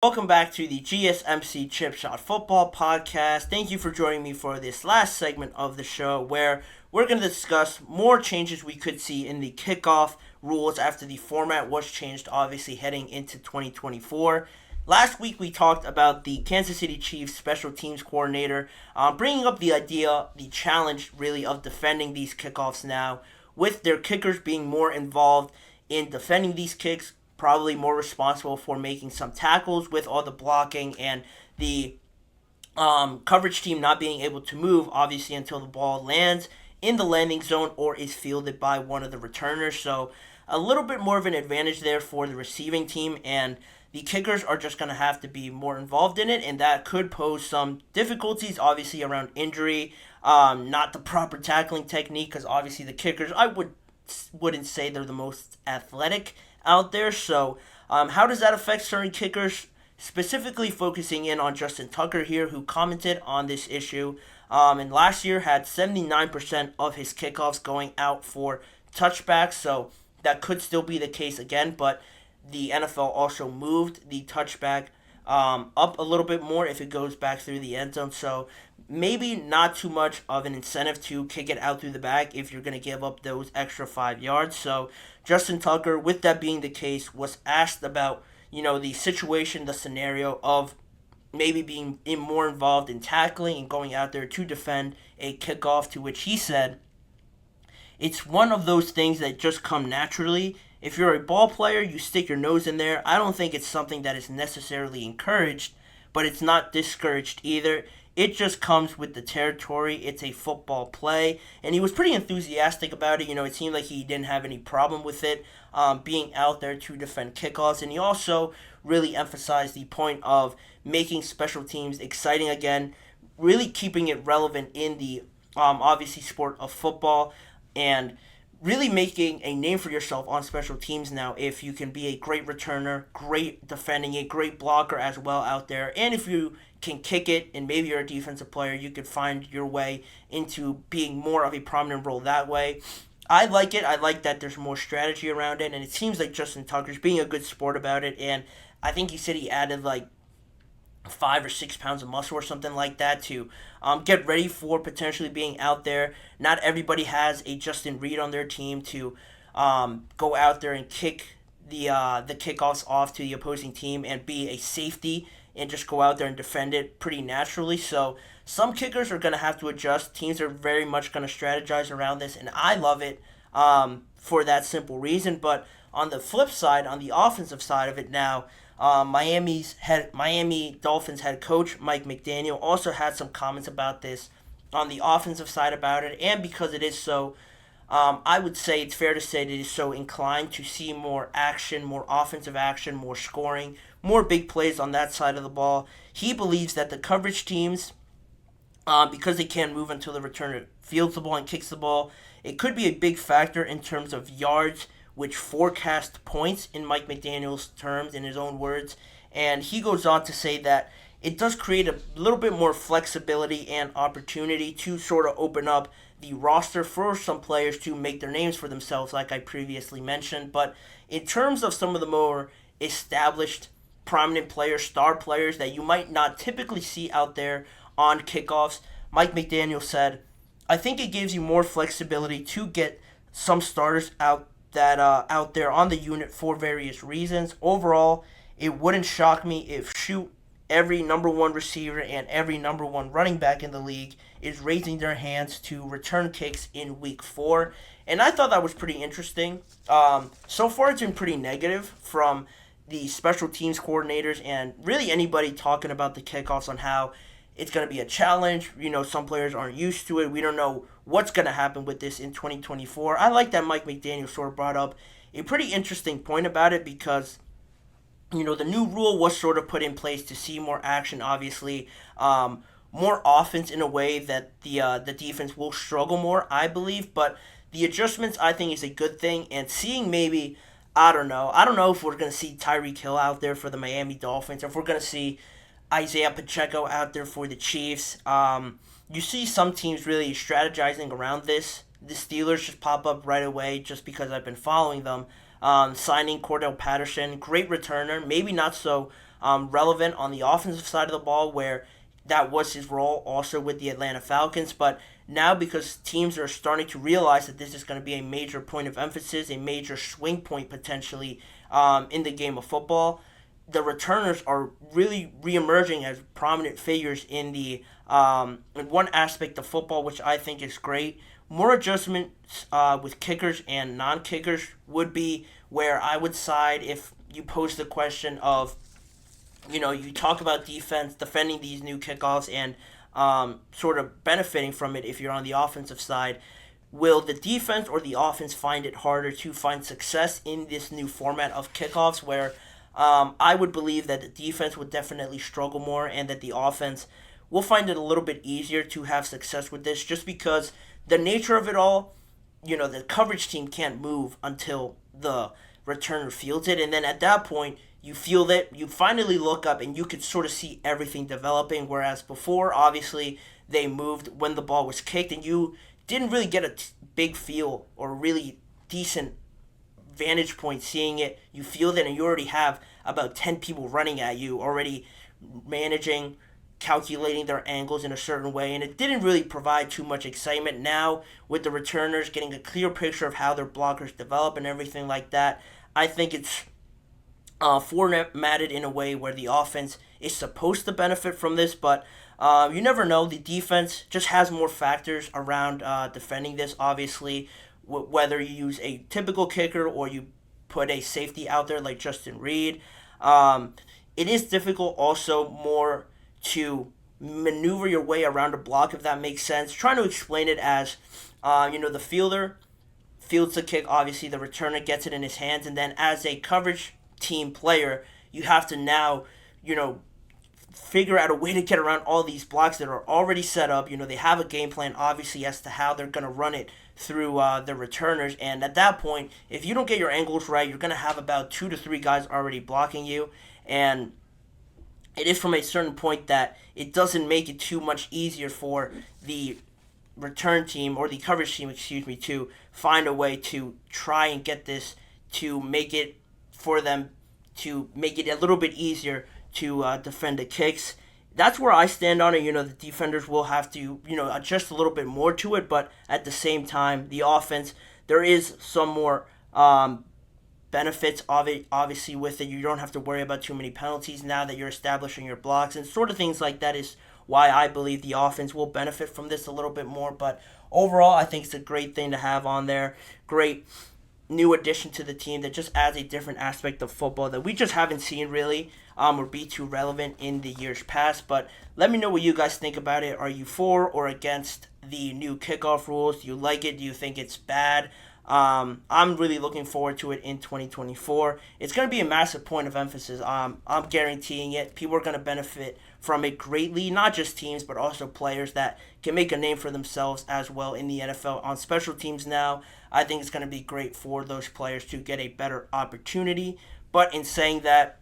Welcome back to the GSMC Chip Shot Football Podcast. Thank you for joining me for this last segment of the show where we're going to discuss more changes we could see in the kickoff rules after the format was changed, obviously heading into 2024. Last week we talked about the Kansas City Chiefs special teams coordinator bringing up the idea, the challenge really of defending these kickoffs now, with their kickers being more involved in defending these kicks, probably more responsible for making some tackles with all the blocking and the coverage team not being able to move, obviously, until the ball lands in the landing zone or is fielded by one of the returners. So a little bit more of an advantage there for the receiving team, and the kickers are just going to have to be more involved in it, and that could pose some difficulties, obviously, around injury, not the proper tackling technique, because obviously the kickers, wouldn't say they're the most athletic out there. So how does that affect certain kickers? Specifically focusing in on Justin Tucker here, who commented on this issue. And last year had 79% of his kickoffs going out for touchbacks. So that could still be the case again, but the NFL also moved the touchback up a little bit more if it goes back through the end zone. So maybe not too much of an incentive to kick it out through the back if you're going to give up those extra 5 yards. So Justin Tucker, with that being the case, was asked about, the situation, the scenario of maybe being more involved in tackling and going out there to defend a kickoff, to which he said, it's one of those things that just come naturally. If you're a ball player, you stick your nose in there. I don't think it's something that is necessarily encouraged, but it's not discouraged either. It just comes with the territory. It's a football play. And he was pretty enthusiastic about it. It seemed like he didn't have any problem with it being out there to defend kickoffs. And he also really emphasized the point of making special teams exciting again, really keeping it relevant in the, obviously, sport of football, and really making a name for yourself on special teams now if you can be a great returner, great defending it, great blocker as well out there. And if you can kick it and maybe you're a defensive player, you could find your way into being more of a prominent role that way. I like it. I like that there's more strategy around it, and it seems like Justin Tucker's being a good sport about it. And I think he said he added like 5 or 6 pounds of muscle or something like that to get ready for potentially being out there. Not everybody has a Justin Reed on their team to go out there and kick the kickoffs off to the opposing team and be a safety and just go out there and defend it pretty naturally. So some kickers are going to have to adjust. Teams are very much going to strategize around this, and I love it for that simple reason. But on the flip side, on the offensive side of it now, Miami Dolphins head coach Mike McDaniel also had some comments about this on the offensive side about it, and because it is so, I would say it's fair to say that it is so inclined to see more action, more offensive action, more scoring, more big plays on that side of the ball. He believes that the coverage teams, because they can't move until the returner fields the ball and kicks the ball, it could be a big factor in terms of yards, which forecast points in Mike McDaniel's terms, in his own words. And he goes on to say that it does create a little bit more flexibility and opportunity to sort of open up the roster for some players to make their names for themselves, like I previously mentioned. But in terms of some of the more established, prominent players, star players that you might not typically see out there on kickoffs, Mike McDaniel said, I think it gives you more flexibility to get some starters out there on the unit for various reasons. Overall, it wouldn't shock me if every number one receiver and every number one running back in the league is raising their hands to return kicks in week 4. And I thought that was pretty interesting. So far, it's been pretty negative from the special teams coordinators and really anybody talking about the kickoffs on how it's going to be a challenge. Some players aren't used to it. We don't know what's going to happen with this in 2024. I like that Mike McDaniel sort of brought up a pretty interesting point about it because, the new rule was sort of put in place to see more action, obviously. More offense in a way that the defense will struggle more, I believe. But the adjustments, I think, is a good thing. And seeing maybe, I don't know if we're going to see Tyreek Hill out there for the Miami Dolphins, or if we're going to see Isaiah Pacheco out there for the Chiefs. You see some teams really strategizing around this. The Steelers just pop up right away just because I've been following them. Signing Cordell Patterson, great returner, maybe not so relevant on the offensive side of the ball, where that was his role also with the Atlanta Falcons. But now, because teams are starting to realize that this is going to be a major point of emphasis, a major swing point potentially in the game of football, the returners are really reemerging as prominent figures in the in one aspect of football, which I think is great. More adjustments with kickers and non-kickers would be where I would side if you pose the question of, you talk about defense, defending these new kickoffs, and sort of benefiting from it if you're on the offensive side. Will the defense or the offense find it harder to find success in this new format of kickoffs where I would believe that the defense would definitely struggle more and that the offense will find it a little bit easier to have success with this, just because the nature of it all, the coverage team can't move until the returner fields it. And then at that point, you feel that you finally look up and you could sort of see everything developing. Whereas before, obviously, they moved when the ball was kicked and you didn't really get a big feel or really decent vantage point seeing it. You feel that and you already have about 10 people running at you, already managing, calculating their angles in a certain way, and it didn't really provide too much excitement. Now, with the returners getting a clear picture of how their blockers develop and everything like that, I think it's formatted in a way where the offense is supposed to benefit from this, but you never know. The defense just has more factors around defending this, obviously, whether you use a typical kicker or you put a safety out there like Justin Reed. It is difficult also more to maneuver your way around a block, if that makes sense. Trying to explain it as, the fielder fields the kick, obviously the returner gets it in his hands, and then as a coverage team player, you have to now, figure out a way to get around all these blocks that are already set up. They have a game plan, obviously, as to how they're going to run it through the returners, and at that point, if you don't get your angles right, you're going to have about 2 to 3 guys already blocking you, and it is from a certain point that it doesn't make it too much easier for the return team or the coverage team, to find a way to try and get this to make it for them to make it a little bit easier to defend the kicks. That's where I stand on it. The defenders will have to, adjust a little bit more to it, but at the same time, the offense, there is some more benefits of it, obviously, with it. You don't have to worry about too many penalties now that you're establishing your blocks, and sort of things like that is why I believe the offense will benefit from this a little bit more. But overall, I think it's a great thing to have on there. Great new addition to the team that just adds a different aspect of football that we just haven't seen really or be too relevant in the years past. But let me know what you guys think about it. Are you for or against the new kickoff rules? Do you like it? Do you think it's bad? I'm really looking forward to it in 2024. It's going to be a massive point of emphasis. I'm guaranteeing it. People are going to benefit from it greatly, not just teams, but also players that can make a name for themselves as well in the NFL on special teams now. I think it's going to be great for those players to get a better opportunity. But in saying that,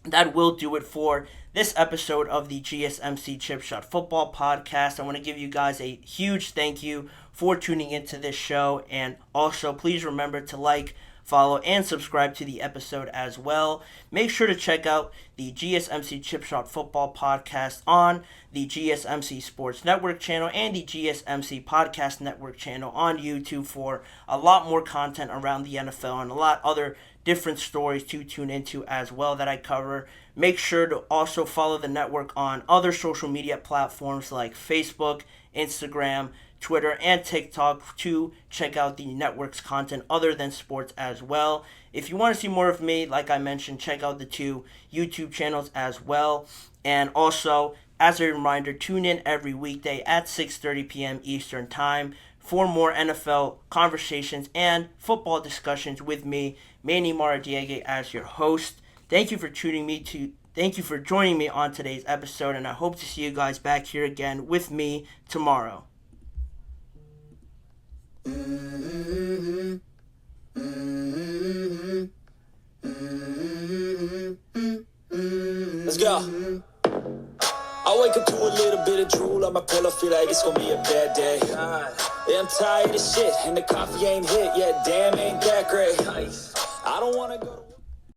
that will do it for this episode of the GSMC Chip Shot Football Podcast. I want to give you guys a huge thank you for tuning into this show. And also, please remember to like, follow, and subscribe to the episode as well. Make sure to check out the GSMC Chip Shot Football Podcast on the GSMC Sports Network channel and the GSMC Podcast Network channel on YouTube for a lot more content around the NFL and a lot other different stories to tune into as well that I cover. Make sure to also follow the network on other social media platforms like Facebook, Instagram, Twitter, and TikTok to check out the network's content other than sports as well. If you want to see more of me, like I mentioned, check out the 2 YouTube channels as well. And also, as a reminder, tune in every weekday at 6:30 p.m. Eastern Time for more NFL conversations and football discussions with me, Manny Maradiaga, as your host. Thank you for joining me on today's episode, and I hope to see you guys back here again with me tomorrow. Let's go. I wake up to a little bit of drool on my pillow, feel like it's gonna be a bad day. Yeah, I'm tired of shit, and the coffee ain't hit yet, damn, ain't that great. I don't wanna go to